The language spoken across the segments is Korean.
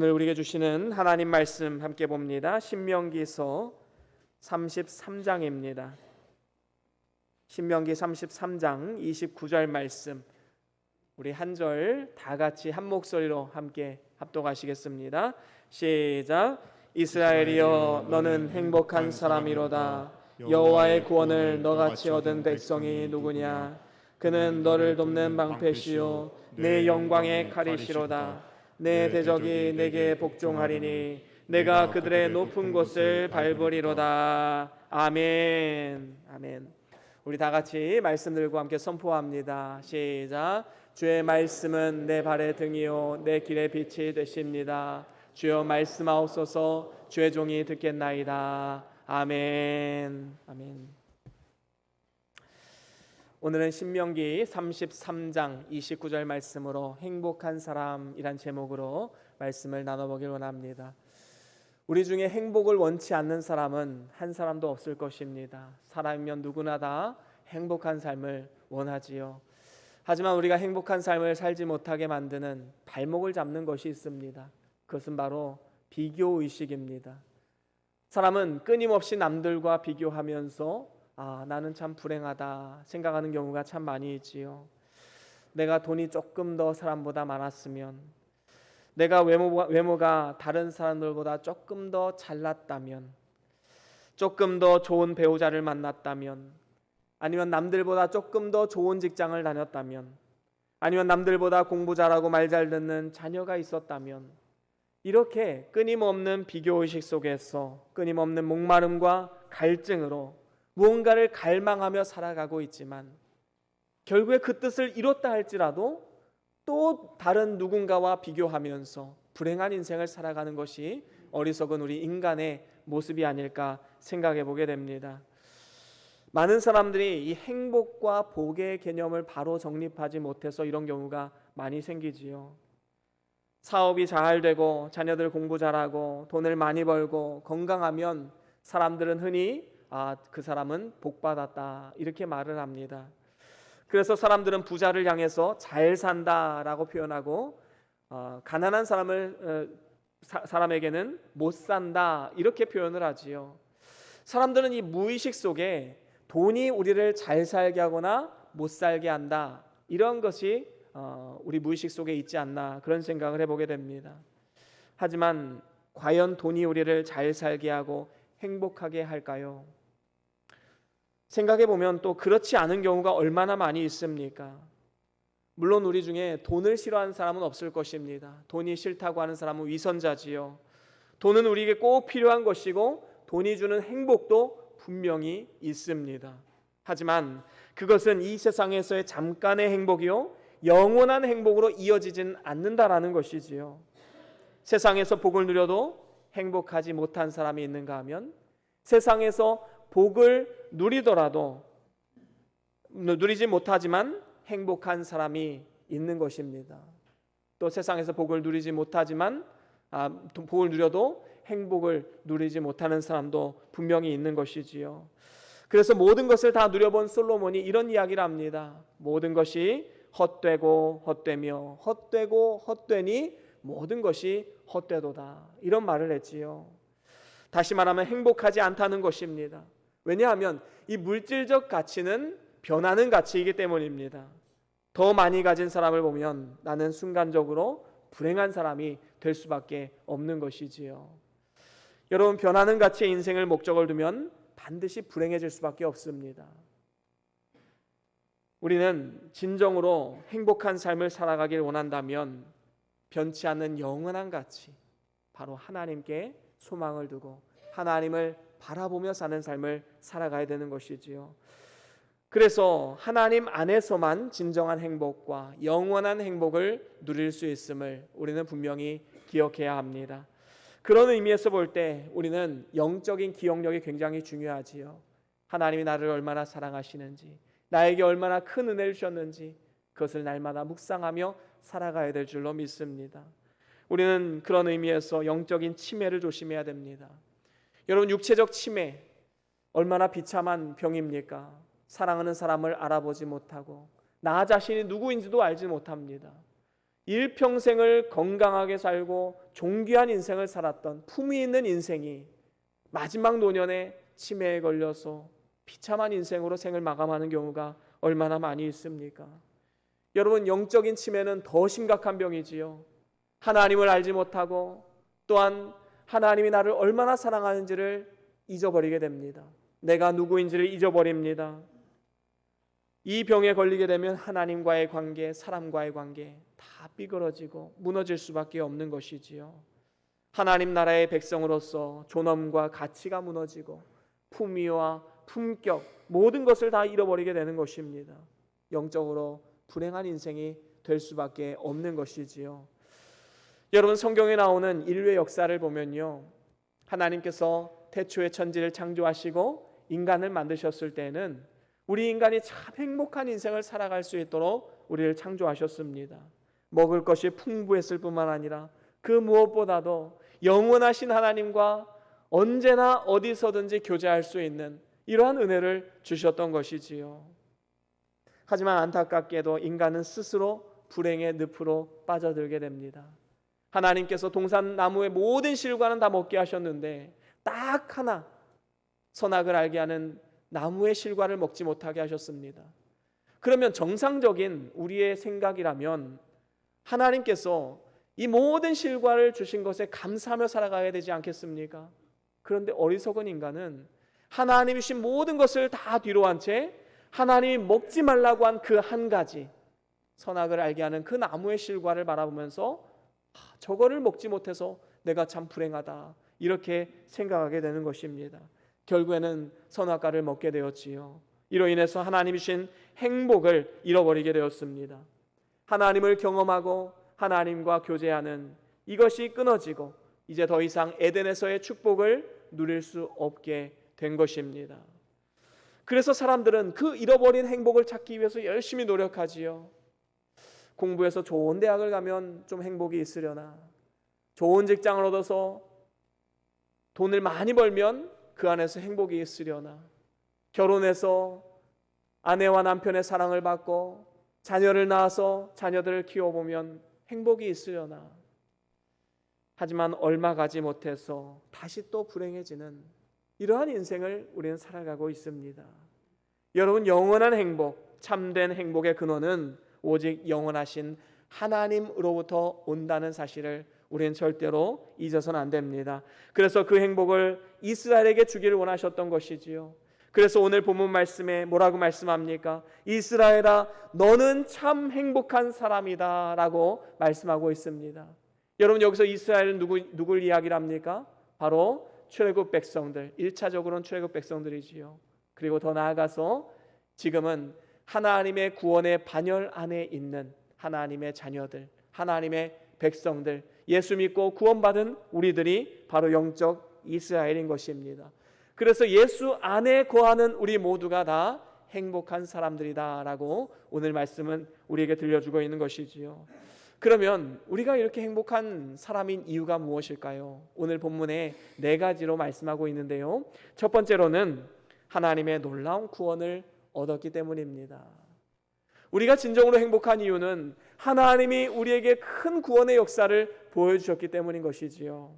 오늘 우리에게 주시는 하나님 말씀 함께 봅니다. 신명기서 33장입니다. 신명기 33장 29절 말씀, 우리 한 절 다 같이 한 목소리로 함께 합독하시겠습니다. 시작. 이스라엘이여 너는 행복한 사람이로다. 여호와의 구원을 너같이 얻은 백성이 누구냐. 그는 너를 돕는 방패시요 내 영광의 칼이시로다. 내 대적이 내게 복종하리니 내가 그들의 높은 곳을 밟으리로다. 아멘. 아멘. 우리 다 같이 말씀 들고 함께 선포합니다. 시작. 주의 말씀은 내 발의 등이요 내 길의 빛이 되십니다. 주여 말씀하옵소서. 주의 종이 듣겠나이다. 아멘. 아멘. 오늘은 신명기 33장 29절 말씀으로 행복한 사람이란 제목으로 말씀을 나눠보길 원합니다. 우리 중에 행복을 원치 않는 사람은 한 사람도 없을 것입니다. 사람이면 누구나 다 행복한 삶을 원하지요. 하지만 우리가 행복한 삶을 살지 못하게 만드는 발목을 잡는 것이 있습니다. 그것은 바로 비교의식입니다. 사람은 끊임없이 남들과 비교하면서 나는 참 불행하다 생각하는 경우가 참 많이 있지요. 내가 돈이 조금 더 사람보다 많았으면, 내가 외모가 다른 사람들보다 조금 더 잘났다면, 조금 더 좋은 배우자를 만났다면, 아니면 남들보다 조금 더 좋은 직장을 다녔다면, 아니면 남들보다 공부 잘하고 말 잘 듣는 자녀가 있었다면, 이렇게 끊임없는 비교의식 속에서 끊임없는 목마름과 갈증으로 무언가를 갈망하며 살아가고 있지만 결국에 그 뜻을 이뤘다 할지라도 또 다른 누군가와 비교하면서 불행한 인생을 살아가는 것이 어리석은 우리 인간의 모습이 아닐까 생각해 보게 됩니다. 많은 사람들이 이 행복과 복의 개념을 바로 정립하지 못해서 이런 경우가 많이 생기지요. 사업이 잘 되고 자녀들 공부 잘하고 돈을 많이 벌고 건강하면 사람들은 흔히 그 사람은 복받았다 이렇게 말을 합니다. 그래서 사람들은 부자를 향해서 잘 산다라고 표현하고 가난한 사람에게는 못 산다 이렇게 표현을 하지요. 사람들은 이 무의식 속에 돈이 우리를 잘 살게 하거나 못 살게 한다 이런 것이 우리 무의식 속에 있지 않나 그런 생각을 해보게 됩니다. 하지만 과연 돈이 우리를 잘 살게 하고 행복하게 할까요? 생각해보면 또 그렇지 않은 경우가 얼마나 많이 있습니까? 물론 우리 중에 돈을 싫어하는 사람은 없을 것입니다. 돈이 싫다고 하는 사람은 위선자지요. 돈은 우리에게 꼭 필요한 것이고 돈이 주는 행복도 분명히 있습니다. 하지만 그것은 이 세상에서의 잠깐의 행복이요 영원한 행복으로 이어지진 않는다라는 것이지요. 세상에서 복을 누려도 행복하지 못한 사람이 있는가 하면 세상에서 복을 누리지 못하지만 행복한 사람이 있는 것입니다. 또 세상에서 복을 누리지 못하지만 복을 누려도 행복을 누리지 못하는 사람도 분명히 있는 것이지요. 그래서 모든 것을 다 누려본 솔로몬이 이런 이야기를 합니다. 모든 것이 헛되고 헛되며 헛되고 헛되니 모든 것이 헛되도다 이런 말을 했지요. 다시 말하면 행복하지 않다는 것입니다. 왜냐하면 이 물질적 가치는 변하는 가치이기 때문입니다. 더 많이 가진 사람을 보면 나는 순간적으로 불행한 사람이 될 수밖에 없는 것이지요. 여러분, 변하는 가치의 인생을 목적을 두면 반드시 불행해질 수밖에 없습니다. 우리는 진정으로 행복한 삶을 살아가길 원한다면 변치 않는 영원한 가치, 바로 하나님께 소망을 두고 하나님을 바라보며 사는 삶을 살아가야 되는 것이지요. 그래서 하나님 안에서만 진정한 행복과 영원한 행복을 누릴 수 있음을 우리는 분명히 기억해야 합니다. 그런 의미에서 볼 때 우리는 영적인 기억력이 굉장히 중요하지요. 하나님이 나를 얼마나 사랑하시는지, 나에게 얼마나 큰 은혜를 주셨는지 그것을 날마다 묵상하며 살아가야 될 줄로 믿습니다. 우리는 그런 의미에서 영적인 치매를 조심해야 됩니다. 여러분, 육체적 치매 얼마나 비참한 병입니까? 사랑하는 사람을 알아보지 못하고 나 자신이 누구인지도 알지 못합니다. 일평생을 건강하게 살고 존귀한 인생을 살았던 품위 있는 인생이 마지막 노년에 치매에 걸려서 비참한 인생으로 생을 마감하는 경우가 얼마나 많이 있습니까? 여러분, 영적인 치매는 더 심각한 병이지요. 하나님을 알지 못하고 또한 하나님이 나를 얼마나 사랑하는지를 잊어버리게 됩니다. 내가 누구인지를 잊어버립니다. 이 병에 걸리게 되면 하나님과의 관계, 사람과의 관계 다 삐그러지고 무너질 수밖에 없는 것이지요. 하나님 나라의 백성으로서 존엄과 가치가 무너지고 품위와 품격 모든 것을 다 잃어버리게 되는 것입니다. 영적으로 불행한 인생이 될 수밖에 없는 것이지요. 여러분, 성경에 나오는 인류의 역사를 보면요, 하나님께서 태초에 천지를 창조하시고 인간을 만드셨을 때는 우리 인간이 참 행복한 인생을 살아갈 수 있도록 우리를 창조하셨습니다. 먹을 것이 풍부했을 뿐만 아니라 그 무엇보다도 영원하신 하나님과 언제나 어디서든지 교제할 수 있는 이러한 은혜를 주셨던 것이지요. 하지만 안타깝게도 인간은 스스로 불행의 늪으로 빠져들게 됩니다. 하나님께서 동산나무의 모든 실과는 다 먹게 하셨는데 딱 하나 선악을 알게 하는 나무의 실과를 먹지 못하게 하셨습니다. 그러면 정상적인 우리의 생각이라면 하나님께서 이 모든 실과를 주신 것에 감사하며 살아가야 되지 않겠습니까? 그런데 어리석은 인간은 하나님이 주신 모든 것을 다 뒤로 한 채 하나님이 먹지 말라고 한 그 한 가지 선악을 알게 하는 그 나무의 실과를 바라보면서 저거를 먹지 못해서 내가 참 불행하다 이렇게 생각하게 되는 것입니다. 결국에는 선악과를 먹게 되었지요. 이로 인해서 하나님이 주신 행복을 잃어버리게 되었습니다. 하나님을 경험하고 하나님과 교제하는 이것이 끊어지고 이제 더 이상 에덴에서의 축복을 누릴 수 없게 된 것입니다. 그래서 사람들은 그 잃어버린 행복을 찾기 위해서 열심히 노력하지요. 공부해서 좋은 대학을 가면 좀 행복이 있으려나, 좋은 직장을 얻어서 돈을 많이 벌면 그 안에서 행복이 있으려나, 결혼해서 아내와 남편의 사랑을 받고 자녀를 낳아서 자녀들을 키워보면 행복이 있으려나. 하지만 얼마 가지 못해서 다시 또 불행해지는 이러한 인생을 우리는 살아가고 있습니다. 여러분, 영원한 행복, 참된 행복의 근원은 오직 영원하신 하나님으로부터 온다는 사실을 우리는 절대로 잊어서는 안 됩니다. 그래서 그 행복을 이스라엘에게 주기를 원하셨던 것이지요. 그래서 오늘 본문 말씀에 뭐라고 말씀합니까? 이스라엘아, 너는 참 행복한 사람이다 라고 말씀하고 있습니다. 여러분, 여기서 이스라엘은 누굴 이야기를 합니까? 바로 출애굽 백성들, 1차적으로는 출애굽 백성들이지요. 그리고 더 나아가서 지금은 하나님의 구원의 반열 안에 있는 하나님의 자녀들, 하나님의 백성들, 예수 믿고 구원받은 우리들이 바로 영적 이스라엘인 것입니다. 그래서 예수 안에 거하는 우리 모두가 다 행복한 사람들이다 라고 오늘 말씀은 우리에게 들려주고 있는 것이지요. 그러면 우리가 이렇게 행복한 사람인 이유가 무엇일까요? 오늘 본문에 4가지로 말씀하고 있는데요. 첫 번째로는 하나님의 놀라운 구원을 얻었기 때문입니다. 우리가 진정으로 행복한 이유는 하나님이 우리에게 큰 구원의 역사를 보여주셨기 때문인 것이지요.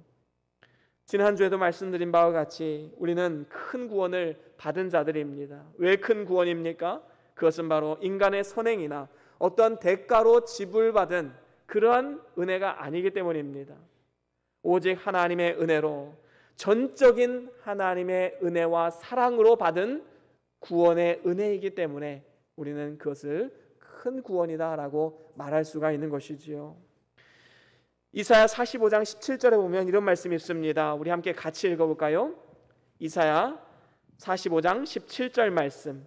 지난주에도 말씀드린 바와 같이 우리는 큰 구원을 받은 자들입니다. 왜 큰 구원입니까? 그것은 바로 인간의 선행이나 어떤 대가로 지불받은 그러한 은혜가 아니기 때문입니다. 오직 하나님의 은혜로, 전적인 하나님의 은혜와 사랑으로 받은 구원의 은혜이기 때문에 우리는 그것을 큰 구원이다라고 말할 수가 있는 것이지요. 이사야 45장 17절에 보면 이런 말씀이 있습니다. 우리 함께 같이 읽어볼까요? 이사야 45장 17절 말씀,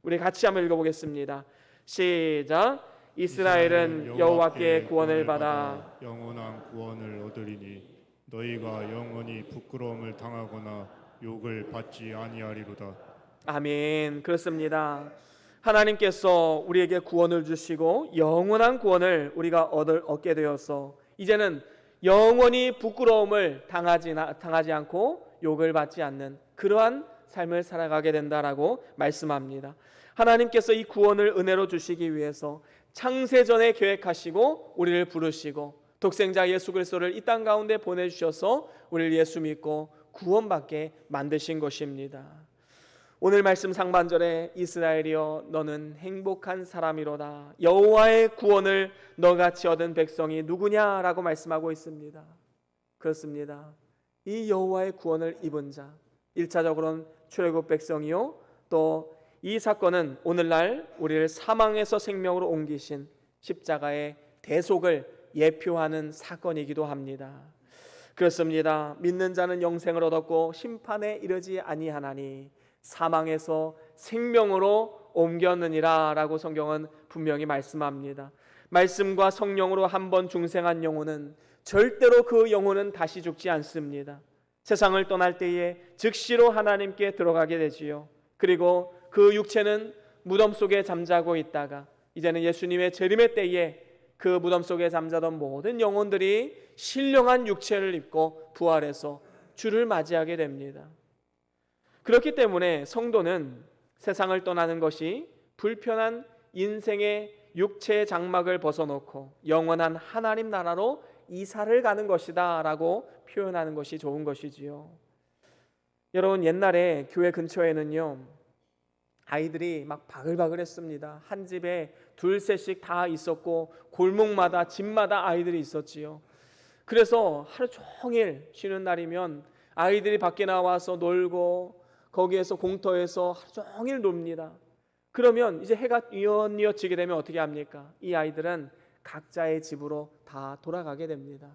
우리 같이 한번 읽어보겠습니다. 시작. 이스라엘은 여호와께 구원을 받아 영원한 구원을 얻으리니 너희가 영원히 부끄러움을 당하거나 욕을 받지 아니하리로다. 아멘. 그렇습니다. 하나님께서 우리에게 구원을 주시고 영원한 구원을 우리가 얻게 되어서 이제는 영원히 부끄러움을 당하지 않고 욕을 받지 않는 그러한 삶을 살아가게 된다라고 말씀합니다. 하나님께서 이 구원을 은혜로 주시기 위해서 창세전에 계획하시고 우리를 부르시고 독생자 예수 그리스도를 이 땅 가운데 보내주셔서 우리를 예수 믿고 구원받게 만드신 것입니다. 오늘 말씀 상반절에 이스라엘이여 너는 행복한 사람이로다. 여호와의 구원을 너같이 얻은 백성이 누구냐라고 말씀하고 있습니다. 그렇습니다. 이 여호와의 구원을 입은 자, 1차적으로는 출애굽 백성이요, 또 이 사건은 오늘날 우리를 사망에서 생명으로 옮기신 십자가의 대속을 예표하는 사건이기도 합니다. 그렇습니다. 믿는 자는 영생을 얻었고 심판에 이르지 아니하나니 사망에서 생명으로 옮겼느니라 라고 성경은 분명히 말씀합니다. 말씀과 성령으로 한번 중생한 영혼은 절대로 그 영혼은 다시 죽지 않습니다. 세상을 떠날 때에 즉시로 하나님께 들어가게 되지요. 그리고 그 육체는 무덤 속에 잠자고 있다가 이제는 예수님의 재림의 때에 그 무덤 속에 잠자던 모든 영혼들이 신령한 육체를 입고 부활해서 주를 맞이하게 됩니다. 그렇기 때문에 성도는 세상을 떠나는 것이 불편한 인생의 육체의 장막을 벗어놓고 영원한 하나님 나라로 이사를 가는 것이다 라고 표현하는 것이 좋은 것이지요. 여러분, 옛날에 교회 근처에는요 아이들이 막 바글바글했습니다. 한 집에 둘 셋씩 다 있었고 골목마다 집마다 아이들이 있었지요. 그래서 하루 종일 쉬는 날이면 아이들이 밖에 나와서 놀고 거기에서 공터에서 하루 종일 놉니다. 그러면 이제 해가 뉘엿뉘엿지게 되면 어떻게 합니까? 이 아이들은 각자의 집으로 다 돌아가게 됩니다.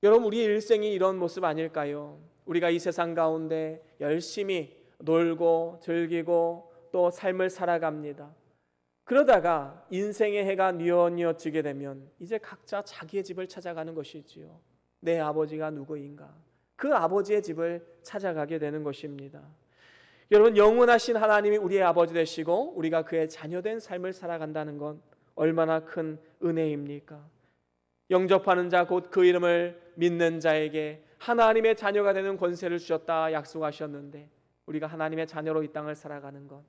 여러분, 우리의 일생이 이런 모습 아닐까요? 우리가 이 세상 가운데 열심히 놀고 즐기고 또 삶을 살아갑니다. 그러다가 인생의 해가 뉘엿뉘엿지게 되면 이제 각자 자기의 집을 찾아가는 것이지요. 내 아버지가 누구인가? 그 아버지의 집을 찾아가게 되는 것입니다. 여러분, 영원하신 하나님이 우리의 아버지 되시고 우리가 그의 자녀된 삶을 살아간다는 건 얼마나 큰 은혜입니까? 영접하는 자 곧 그 이름을 믿는 자에게 하나님의 자녀가 되는 권세를 주셨다 약속하셨는데 우리가 하나님의 자녀로 이 땅을 살아가는 것,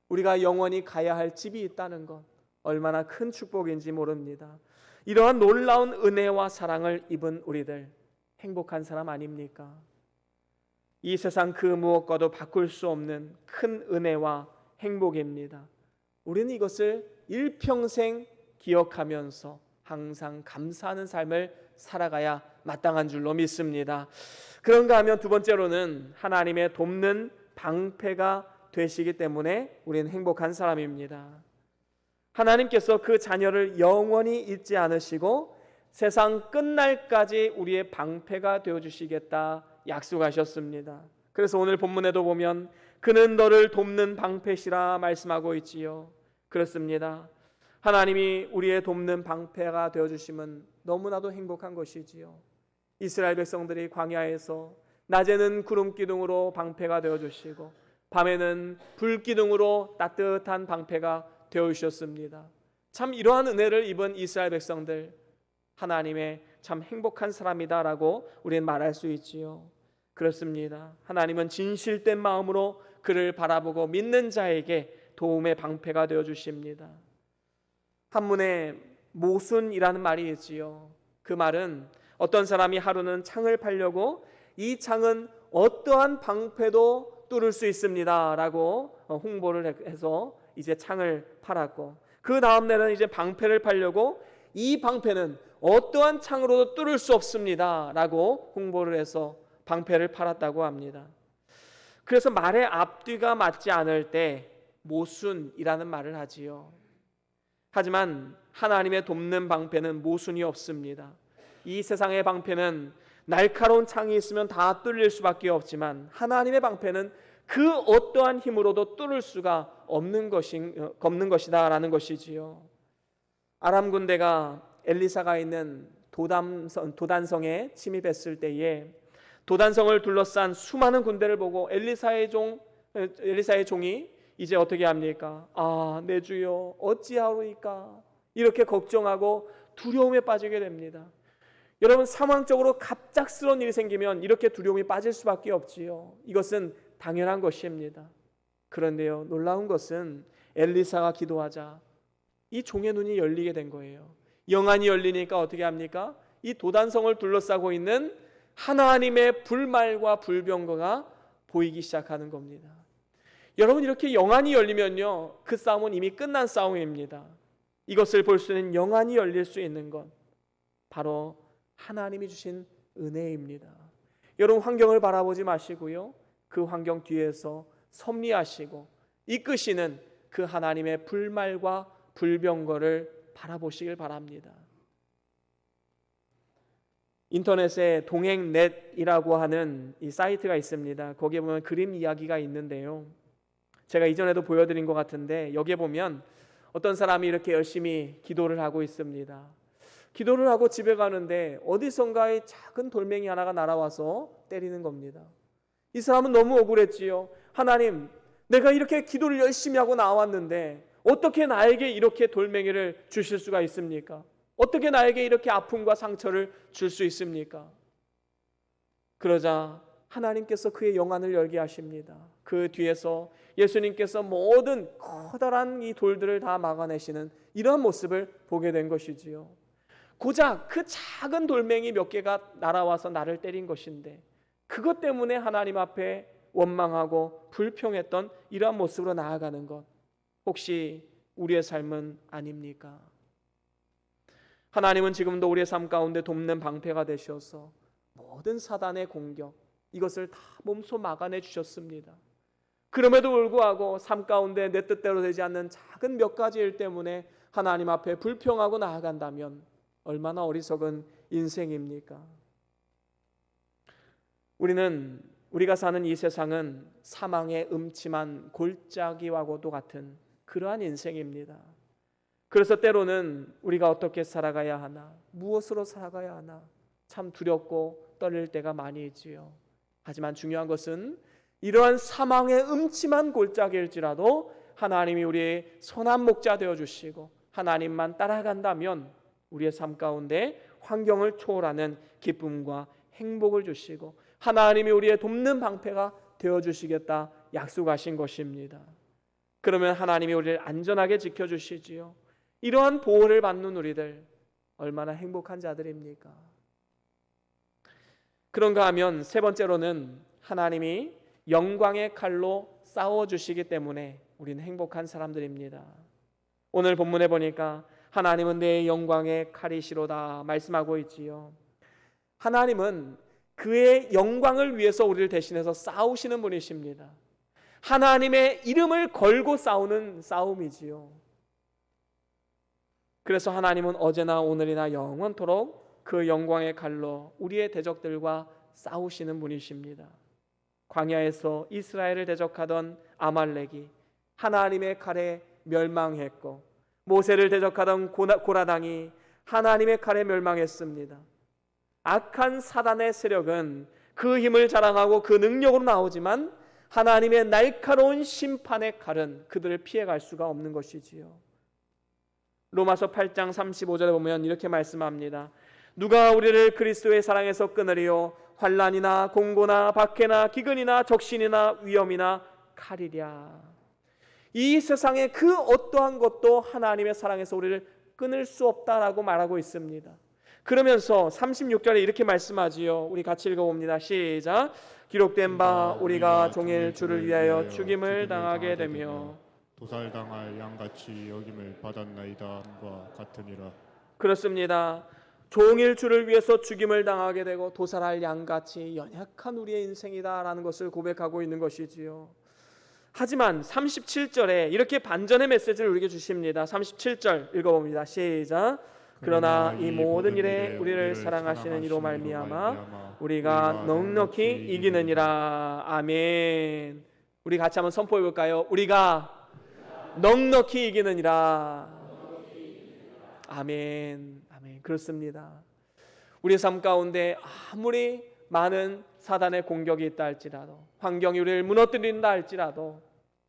우리가 영원히 가야 할 집이 있다는 것 얼마나 큰 축복인지 모릅니다. 이러한 놀라운 은혜와 사랑을 입은 우리들 행복한 사람 아닙니까? 이 세상 그 무엇과도 바꿀 수 없는 큰 은혜와 행복입니다. 우리는 이것을 일평생 기억하면서 항상 감사하는 삶을 살아가야 마땅한 줄로 믿습니다. 그런가 하면 두 번째로는 하나님의 돕는 방패가 되시기 때문에 우리는 행복한 사람입니다. 하나님께서 그 자녀를 영원히 잊지 않으시고 세상 끝날까지 우리의 방패가 되어주시겠다 약속하셨습니다. 그래서 오늘 본문에도 보면 그는 너를 돕는 방패시라 말씀하고 있지요. 그렇습니다. 하나님이 우리의 돕는 방패가 되어주심은 너무나도 행복한 것이지요. 이스라엘 백성들이 광야에서 낮에는 구름 기둥으로 방패가 되어주시고 밤에는 불 기둥으로 따뜻한 방패가 되어주셨습니다. 참 이러한 은혜를 입은 이스라엘 백성들, 하나님의 참 행복한 사람이다라고 우리는 말할 수 있지요. 그렇습니다. 하나님은 진실된 마음으로 그를 바라보고 믿는 자에게 도움의 방패가 되어주십니다. 한문에 모순이라는 말이 있지요. 그 말은 어떤 사람이 하루는 창을 팔려고 이 창은 어떠한 방패도 뚫을 수 있습니다 라고 홍보를 해서 이제 창을 팔았고, 그 다음 날은 이제 방패를 팔려고 이 방패는 어떠한 창으로도 뚫을 수 없습니다 라고 홍보를 해서 방패를 팔았다고 합니다. 그래서 말의 앞뒤가 맞지 않을 때 모순이라는 말을 하지요. 하지만 하나님의 돕는 방패는 모순이 없습니다. 이 세상의 방패는 날카로운 창이 있으면 다 뚫릴 수밖에 없지만 하나님의 방패는 그 어떠한 힘으로도 뚫을 수가 없는 것이다 라는 것이지요. 아람 군대가 엘리사가 있는 도단성에 침입했을 때에 도단성을 둘러싼 수많은 군대를 보고 엘리사의 종이 이제 어떻게 합니까? 내 주여 어찌하오이까? 이렇게 걱정하고 두려움에 빠지게 됩니다. 여러분, 상황적으로 갑작스러운 일이 생기면 이렇게 두려움이 빠질 수밖에 없지요. 이것은 당연한 것입니다. 그런데요, 놀라운 것은 엘리사가 기도하자 이 종의 눈이 열리게 된 거예요. 영안이 열리니까 어떻게 합니까? 이 도단성을 둘러싸고 있는 하나님의 불말과 불병거가 보이기 시작하는 겁니다. 여러분, 이렇게 영안이 열리면요, 그 싸움은 이미 끝난 싸움입니다. 이것을 볼 수 있는 영안이 열릴 수 있는 것, 바로 하나님이 주신 은혜입니다. 여러분, 환경을 바라보지 마시고요, 그 환경 뒤에서 섭리하시고 이끄시는 그 하나님의 불말과 불병거를 바라보시길 바랍니다. 인터넷에 동행넷이라고 하는 이 사이트가 있습니다. 거기에 보면 그림 이야기가 있는데요, 제가 이전에도 보여드린 것 같은데, 여기에 보면 어떤 사람이 이렇게 열심히 기도를 하고 있습니다. 기도를 하고 집에 가는데 어디선가에 작은 돌멩이 하나가 날아와서 때리는 겁니다. 이 사람은 너무 억울했지요. 하나님, 내가 이렇게 기도를 열심히 하고 나왔는데 어떻게 나에게 이렇게 돌멩이를 주실 수가 있습니까? 어떻게 나에게 이렇게 아픔과 상처를 줄 수 있습니까? 그러자 하나님께서 그의 영안을 열게 하십니다. 그 뒤에서 예수님께서 모든 커다란 이 돌들을 다 막아내시는 이러한 모습을 보게 된 것이지요. 고작 그 작은 돌멩이 몇 개가 날아와서 나를 때린 것인데, 그것 때문에 하나님 앞에 원망하고 불평했던 이러한 모습으로 나아가는 것, 혹시 우리의 삶은 아닙니까? 하나님은 지금도 우리의 삶 가운데 돕는 방패가 되셔서 모든 사단의 공격, 이것을 다 몸소 막아내 주셨습니다. 그럼에도 불구하고 삶 가운데 내 뜻대로 되지 않는 작은 몇 가지 일 때문에 하나님 앞에 불평하고 나아간다면 얼마나 어리석은 인생입니까? 우리가 사는 이 세상은 사망의 음침한 골짜기와도 같은 그러한 인생입니다. 그래서 때로는 우리가 어떻게 살아가야 하나, 무엇으로 살아가야 하나 참 두렵고 떨릴 때가 많이 있지요. 하지만 중요한 것은 이러한 사망의 음침한 골짜기일지라도 하나님이 우리의 선한 목자 되어주시고 하나님만 따라간다면 우리의 삶 가운데 환경을 초월하는 기쁨과 행복을 주시고 하나님이 우리의 돕는 방패가 되어주시겠다 약속하신 것입니다. 그러면 하나님이 우리를 안전하게 지켜주시지요. 이러한 보호를 받는 우리들 얼마나 행복한 자들입니까? 그런가 하면 세 번째로는 하나님이 영광의 칼로 싸워주시기 때문에 우리는 행복한 사람들입니다. 오늘 본문에 보니까 하나님은 내 영광의 칼이시로다 말씀하고 있지요. 하나님은 그의 영광을 위해서 우리를 대신해서 싸우시는 분이십니다. 하나님의 이름을 걸고 싸우는 싸움이지요. 그래서 하나님은 어제나 오늘이나 영원토록 그 영광의 칼로 우리의 대적들과 싸우시는 분이십니다. 광야에서 이스라엘을 대적하던 아말렉이 하나님의 칼에 멸망했고, 모세를 대적하던 고라당이 하나님의 칼에 멸망했습니다. 악한 사단의 세력은 그 힘을 자랑하고 그 능력으로 나오지만 하나님의 날카로운 심판의 칼은 그들을 피해갈 수가 없는 것이지요. 로마서 8장 35절에 보면 이렇게 말씀합니다. 누가 우리를 그리스도의 사랑에서 끊으리요? 환난이나 공고나 박해나 기근이나 적신이나 위험이나 칼이랴. 이 세상의 그 어떠한 것도 하나님의 사랑에서 우리를 끊을 수 없다라고 말하고 있습니다. 그러면서 36절에 이렇게 말씀하지요. 우리 같이 읽어봅니다. 시작. 기록된 바 우리가 종일 주를 위하여 죽임을 당하게 되며 도살당할 양같이 여김을 받았나이다과 같으니라. 그렇습니다. 종일 주를 위해서 죽임을 당하게 되고 도살할 양같이 연약한 우리의 인생이다라는 것을 고백하고 있는 것이지요. 하지만 37절에 이렇게 반전의 메시지를 우리에게 주십니다. 37절 읽어봅니다. 시작. 그러나 이 모든 일에 우리를 사랑하시는 이로 말미암아 우리가 넉넉히 이기느니라. 아멘. 우리 같이 한번 선포해 볼까요? 우리가 넉넉히 이기느니라. 아멘. 아멘. 그렇습니다. 우리의 삶 가운데 아무리 많은 사단의 공격이 있다 할지라도, 환경이 우리를 무너뜨린다 할지라도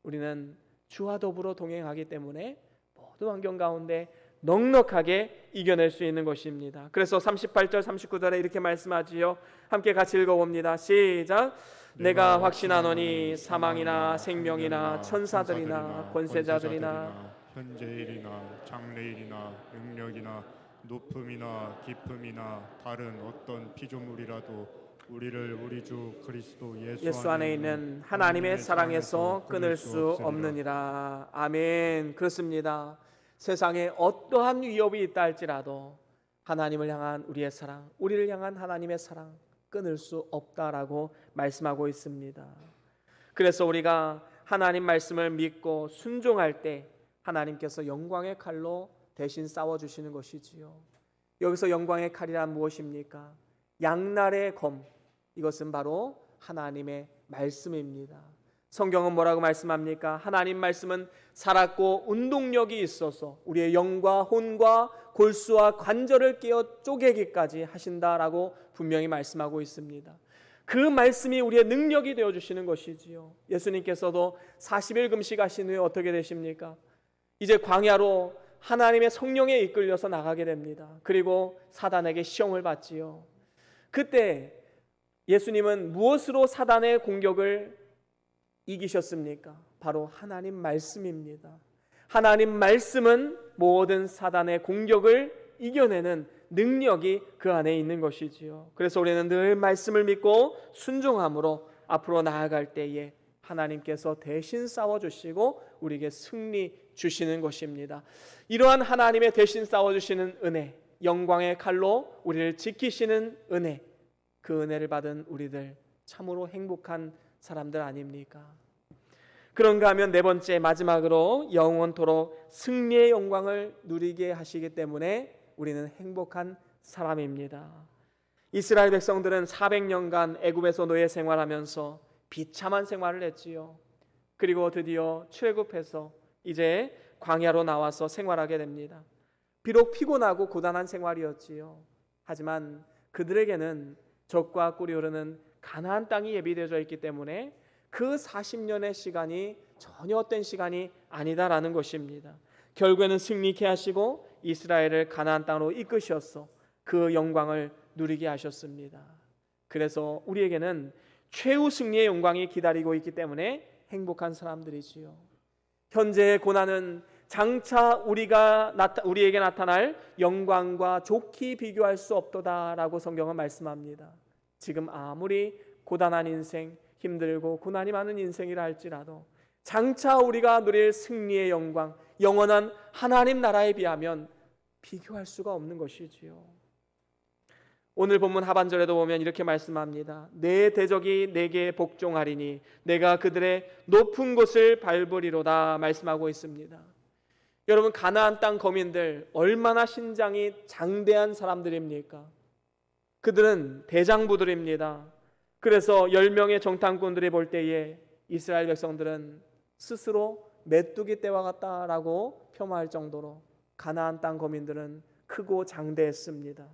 우리는 주와 더불어 동행하기 때문에 모든 환경 가운데 넉넉하게 이겨낼 수 있는 것입니다. 그래서 38절 39절에 이렇게 말씀하지요. 함께 같이 읽어봅니다. 시작. 내가 확신하노니 사망이나 생명이나 천사들이나 권세자들이나 현재일이나 장래일이나 능력이나 높음이나 깊음이나 다른 어떤 피조물이라도 우리를 우리 주 그리스도 예수 안에 있는 하나님의 사랑에서 끊을 수 없느니라. 아멘. 그렇습니다. 세상에 어떠한 위협이 있다 할지라도 하나님을 향한 우리의 사랑, 우리를 향한 하나님의 사랑 끊을 수 없다라고 말씀하고 있습니다. 그래서 우리가 하나님 말씀을 믿고 순종할 때 하나님께서 영광의 칼로 대신 싸워주시는 것이지요. 여기서 영광의 칼이란 무엇입니까? 양날의 검, 이것은 바로 하나님의 말씀입니다. 성경은 뭐라고 말씀합니까? 하나님 말씀은 살았고 운동력이 있어서 우리의 영과 혼과 골수와 관절을 깨어 쪼개기까지 하신다라고 분명히 말씀하고 있습니다. 그 말씀이 우리의 능력이 되어주시는 것이지요. 예수님께서도 40일 금식하신 후에 어떻게 되십니까? 이제 광야로 하나님의 성령에 이끌려서 나가게 됩니다. 그리고 사단에게 시험을 받지요. 그때 예수님은 무엇으로 사단의 공격을 이기셨습니까? 바로 하나님 말씀입니다. 하나님 말씀은 모든 사단의 공격을 이겨내는 능력이 그 안에 있는 것이지요. 그래서 우리는 늘 말씀을 믿고 순종함으로 앞으로 나아갈 때에 하나님께서 대신 싸워주시고 우리에게 승리 주시는 것입니다. 이러한 하나님의 대신 싸워주시는 은혜, 영광의 칼로 우리를 지키시는 은혜, 그 은혜를 받은 우리들 참으로 행복한 사람들 아닙니까? 그런가 하면 네 번째 마지막으로 영원토록 승리의 영광을 누리게 하시기 때문에 우리는 행복한 사람입니다. 이스라엘 백성들은 400년간 애굽에서 노예 생활하면서 비참한 생활을 했지요. 그리고 드디어 출애굽해서 이제 광야로 나와서 생활하게 됩니다. 비록 피곤하고 고단한 생활이었지요. 하지만 그들에게는 적과 꿀이 흐르는 가나안 땅이 예비되어져 있기 때문에 그 40년의 시간이 전혀 헛된 시간이 아니다라는 것입니다. 결국에는 승리케 하시고 이스라엘을 가나안 땅으로 이끄셔서 그 영광을 누리게 하셨습니다. 그래서 우리에게는 최후 승리의 영광이 기다리고 있기 때문에 행복한 사람들이지요. 현재의 고난은 장차 우리에게 나타날 영광과 좋게 비교할 수 없도다라고 성경은 말씀합니다. 지금 아무리 고단한 인생, 힘들고 고난이 많은 인생이라 할지라도 장차 우리가 누릴 승리의 영광, 영원한 하나님 나라에 비하면 비교할 수가 없는 것이지요. 오늘 본문 하반절에도 보면 이렇게 말씀합니다. 내 대적이 내게 복종하리니 내가 그들의 높은 곳을 밟으리로다 말씀하고 있습니다. 여러분, 가나안 땅 거민들 얼마나 신장이 장대한 사람들입니까? 그들은 대장부들입니다. 그래서 10명의 정탐꾼들이 볼 때에 이스라엘 백성들은 스스로 메뚜기 떼와 같다라고 폄하할 정도로 가나안 땅 거민들은 크고 장대했습니다.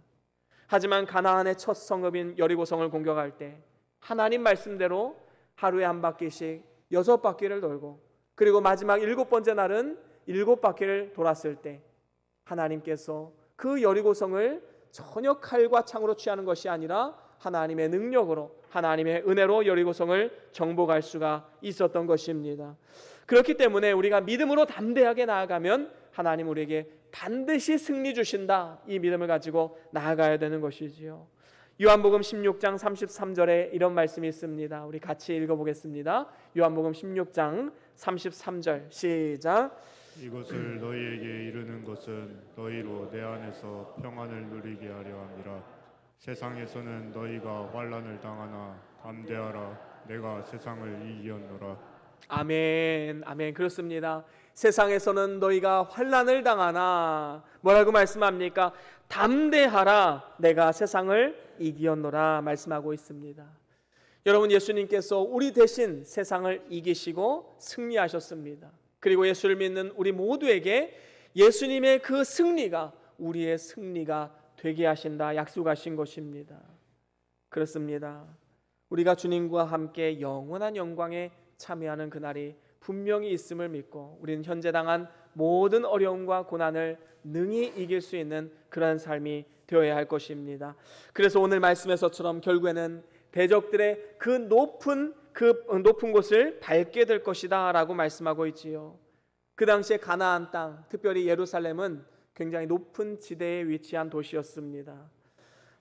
하지만 가나안의 첫 성읍인 여리고성을 공격할 때 하나님 말씀대로 하루에 한 바퀴씩 6바퀴를 돌고 그리고 마지막 7번째 날은 7바퀴를 돌았을 때 하나님께서 그 여리고성을 전혀 칼과 창으로 취하는 것이 아니라 하나님의 능력으로 하나님의 은혜로 여리고성을 정복할 수가 있었던 것입니다. 그렇기 때문에 우리가 믿음으로 담대하게 나아가면 하나님 우리에게 반드시 승리 주신다, 이 믿음을 가지고 나아가야 되는 것이지요. 요한복음 16장 33절에 이런 말씀이 있습니다. 우리 같이 읽어보겠습니다. 요한복음 16장 33절 시작. 이것을 너희에게 이르는 것은 너희로 내 안에서 평안을 누리게 하려 함이라. 세상에서는 너희가 환난을 당하나 담대하라. 내가 세상을 이기었노라. 아멘, 아멘. 그렇습니다. 세상에서는 너희가 환난을 당하나 뭐라고 말씀합니까? 담대하라, 내가 세상을 이기었노라 말씀하고 있습니다. 여러분, 예수님께서 우리 대신 세상을 이기시고 승리하셨습니다. 그리고 예수를 믿는 우리 모두에게 예수님의 그 승리가 우리의 승리가 되게 하신다 약속하신 것입니다. 그렇습니다. 우리가 주님과 함께 영원한 영광에 참여하는 그날이 분명히 있음을 믿고 우리는 현재 당한 모든 어려움과 고난을 능히 이길 수 있는 그런 삶이 되어야 할 것입니다. 그래서 오늘 말씀에서처럼 결국에는 대적들의 그 높은 곳을 밟게 될 것이다 라고 말씀하고 있지요. 그 당시에 가나안 땅, 특별히 예루살렘은 굉장히 높은 지대에 위치한 도시였습니다.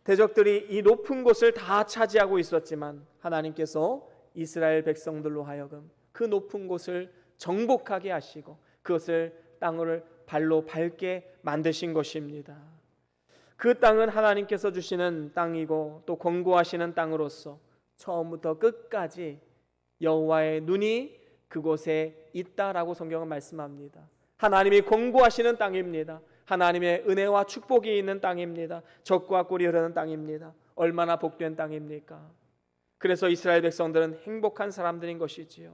대적들이 이 높은 곳을 다 차지하고 있었지만 하나님께서 이스라엘 백성들로 하여금 그 높은 곳을 정복하게 하시고 그것을 땅을 발로 밟게 만드신 것입니다. 그 땅은 하나님께서 주시는 땅이고 또 권고하시는 땅으로서 처음부터 끝까지 여호와의 눈이 그곳에 있다라고 성경은 말씀합니다. 하나님이 권고하시는 땅입니다. 하나님의 은혜와 축복이 있는 땅입니다. 젖과 꿀이 흐르는 땅입니다. 얼마나 복된 땅입니까? 그래서 이스라엘 백성들은 행복한 사람들인 것이지요.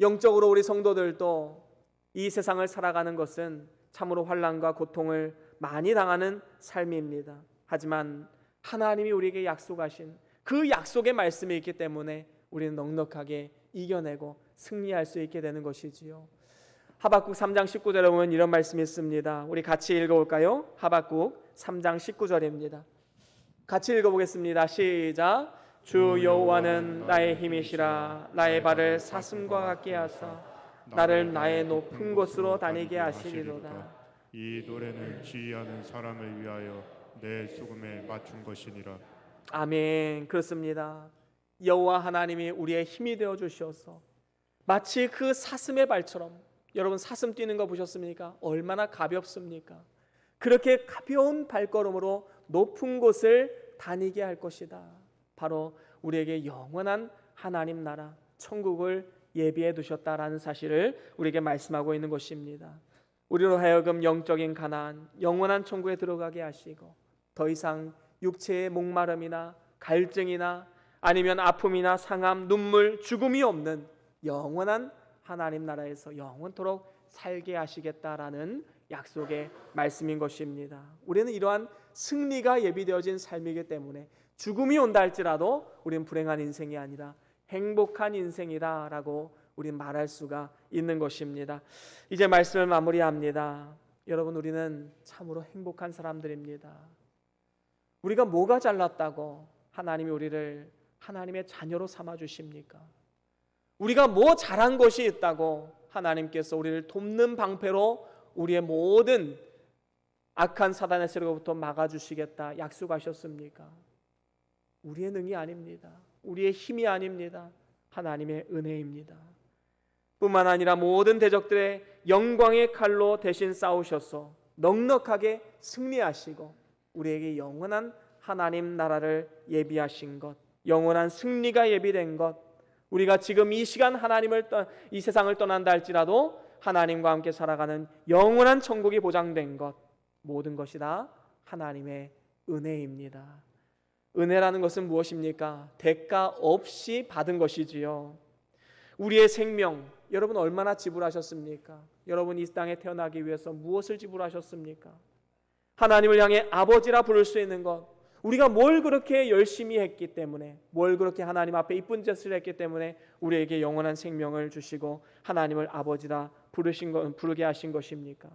영적으로 우리 성도들도 이 세상을 살아가는 것은 참으로 환난과 고통을 많이 당하는 삶입니다. 하지만 하나님이 우리에게 약속하신 그 약속의 말씀이 있기 때문에 우리는 넉넉하게 이겨내고 승리할 수 있게 되는 것이지요. 하박국 3장 19절에 보면 이런 말씀이 있습니다. 우리 같이 읽어볼까요? 하박국 3장 19절입니다. 같이 읽어보겠습니다. 시작. 주 여호와는 나의 힘이시라. 나의 발을 사슴과 같게 하사 나를 나의 높은 곳으로 다니게 하시리로다. 이 노래는 지휘하는 사람을 위하여 내 수금에 맞춘 것이니라. 아멘. 그렇습니다. 여호와 하나님이 우리의 힘이 되어 주셔서 마치 그 사슴의 발처럼, 여러분 사슴 뛰는 거 보셨습니까? 얼마나 가볍습니까? 그렇게 가벼운 발걸음으로 높은 곳을 다니게 할 것이다. 바로 우리에게 영원한 하나님 나라 천국을 예비해 두셨다라는 사실을 우리에게 말씀하고 있는 것입니다. 우리로 하여금 영적인 가나안, 영원한 천국에 들어가게 하시고 더 이상 육체의 목마름이나 갈증이나 아니면 아픔이나 상함, 눈물, 죽음이 없는 영원한 하나님 나라에서 영원토록 살게 하시겠다라는 약속의 말씀인 것입니다. 우리는 이러한 승리가 예비되어진 삶이기 때문에 죽음이 온다 할지라도 우리는 불행한 인생이 아니라 행복한 인생이다라고 우리는 말할 수가 있는 것입니다. 이제 말씀을 마무리합니다. 여러분, 우리는 참으로 행복한 사람들입니다. 우리가 뭐가 잘났다고 하나님이 우리를 하나님의 자녀로 삼아 주십니까? 우리가 뭐 잘한 것이 있다고 하나님께서 우리를 돕는 방패로 우리의 모든 악한 사단의 세력으로부터 막아주시겠다 약속하셨습니까? 우리의 능이 아닙니다. 우리의 힘이 아닙니다. 하나님의 은혜입니다. 뿐만 아니라 모든 대적들의 영광의 칼로 대신 싸우셔서 넉넉하게 승리하시고 우리에게 영원한 하나님 나라를 예비하신 것, 영원한 승리가 예비된 것, 우리가 지금 이 시간 이 세상을 떠난다 할지라도 하나님과 함께 살아가는 영원한 천국이 보장된 것, 모든 것이 다 하나님의 은혜입니다. 은혜라는 것은 무엇입니까? 대가 없이 받은 것이지요. 우리의 생명, 여러분 얼마나 지불하셨습니까? 여러분 이 땅에 태어나기 위해서 무엇을 지불하셨습니까? 하나님을 향해 아버지라 부를 수 있는 것, 우리가 뭘 그렇게 열심히 했기 때문에, 뭘 그렇게 하나님 앞에 이쁜 짓을 했기 때문에 우리에게 영원한 생명을 주시고 하나님을 아버지라 부르게 하신 것입니까?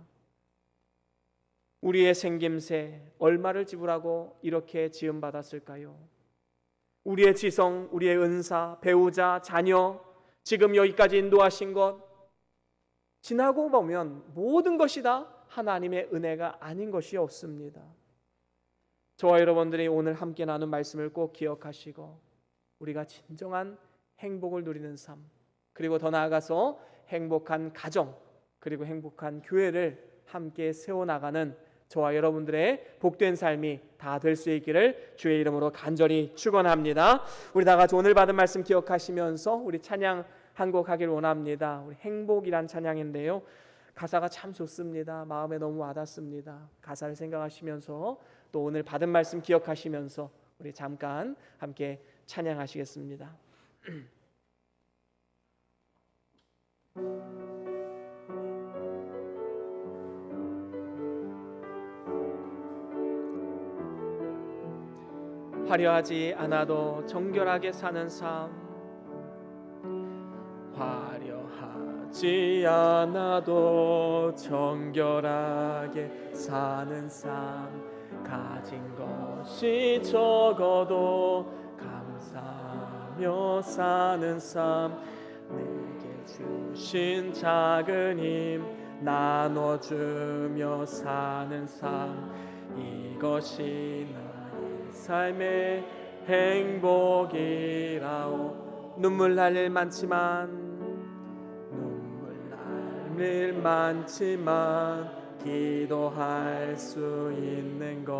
우리의 생김새 얼마를 지불하고 이렇게 지음받았을까요? 우리의 지성, 우리의 은사, 배우자, 자녀, 지금 여기까지 인도하신 것, 지나고 보면 모든 것이 다 하나님의 은혜가 아닌 것이 없습니다. 저와 여러분들이 오늘 함께 나눈 말씀을 꼭 기억하시고 우리가 진정한 행복을 누리는 삶, 그리고 더 나아가서 행복한 가정, 그리고 행복한 교회를 함께 세워나가는 저와 여러분들의 복된 삶이 다 될 수 있기를 주의 이름으로 간절히 축원합니다. 우리 다 같이 오늘 받은 말씀 기억하시면서 우리 찬양 한 곡 하길 원합니다. 우리 행복이란 찬양인데요, 가사가 참 좋습니다. 마음에 너무 와닿습니다. 가사를 생각하시면서 또 오늘 받은 말씀 기억하시면서 우리 잠깐 함께 찬양하시겠습니다. 화려하지 않아도 정결하게 사는 삶, 화려하지 않아도 정결하게 사는 삶, 가진 것이 적어도 감사하며 사는 삶, 내게 주신 작은 힘 나눠주며 사는 삶, 이것이 나의 삶의 행복이라오. 눈물 날 일 많지만 기도할 수 있는 것,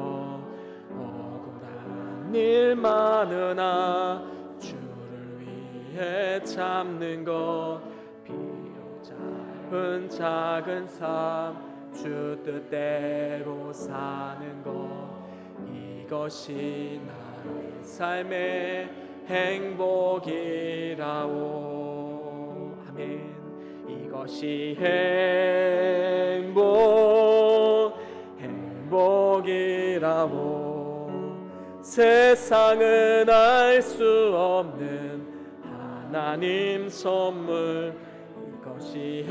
억울한 일 많으나 주를 위해 참는 것, 비록 짧은 작은 삶 주 뜻대로 사는 것, 이것이 나의 삶의 행복이라오. 아멘. 이것이 행복이라오. 세상은 알 수 없는 하나님 선물, 이것이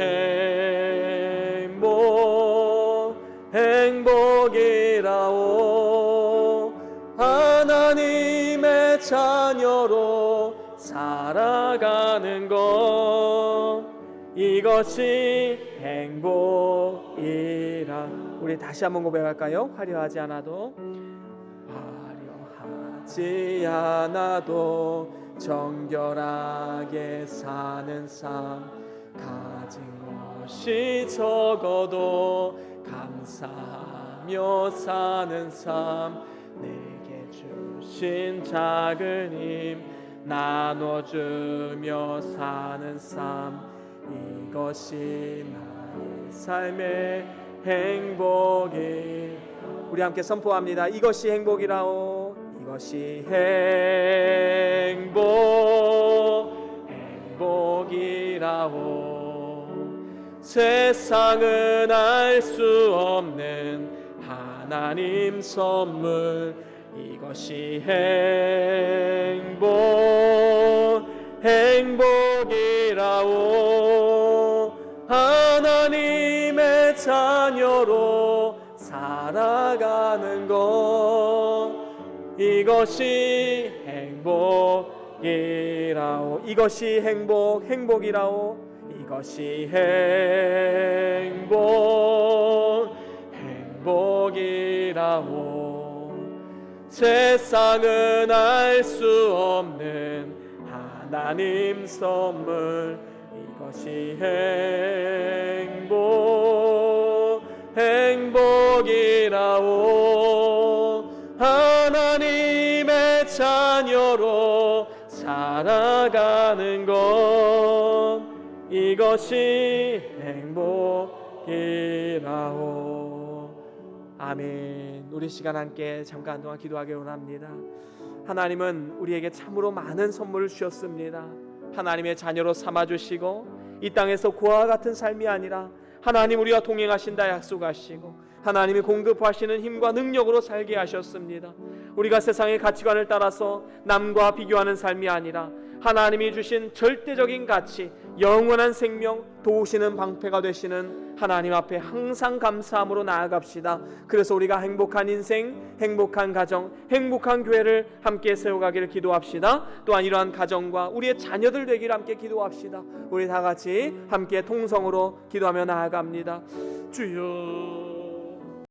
행복이라오. 하나님의 자녀로 살아가는 것, 이것이 행복이라. 우리 다시 한번 고백할까요? 화려하지 않아도 정결하게 사는 삶, 가진 것이 적어도 감사하며 사는 삶, 내게 주신 작은 힘 나눠주며 사는 삶, 이것이 나의 삶의 행복이. 우리 함께 선포합니다. 이것이 행복이라오. 이것이 행복이라오. 세상은 알 수 없는 하나님 선물, 이것이 행복이라오. 하나님의 자녀로 살아가는 것, 이것이 행복이라오. 이것이 행복이라오. 이것이 행복이라오. 세상은 알 수 없는 하나님 선물, 이것이 행복이라오. 하나님의 자녀로 살아가는 것, 이것이 행복이라오. 아멘. 우리 시간 함께 잠깐 동안 기도하기를 원합니다. 하나님은 우리에게 참으로 많은 선물을 주셨습니다. 하나님의 자녀로 삼아주시고 이 땅에서 고아와 같은 삶이 아니라 하나님 우리와 동행하신다 약속하시고 하나님이 공급하시는 힘과 능력으로 살게 하셨습니다. 우리가 세상의 가치관을 따라서 남과 비교하는 삶이 아니라 하나님이 주신 절대적인 가치, 영원한 생명, 도우시는 방패가 되시는 하나님 앞에 항상 감사함으로 나아갑시다. 그래서 우리가 행복한 인생, 행복한 가정, 행복한 교회를 함께 세워가기를 기도합시다. 또한 이러한 가정과 우리의 자녀들 되기를 함께 기도합시다. 우리 다 같이 함께 통성으로 기도하며 나아갑니다. 주여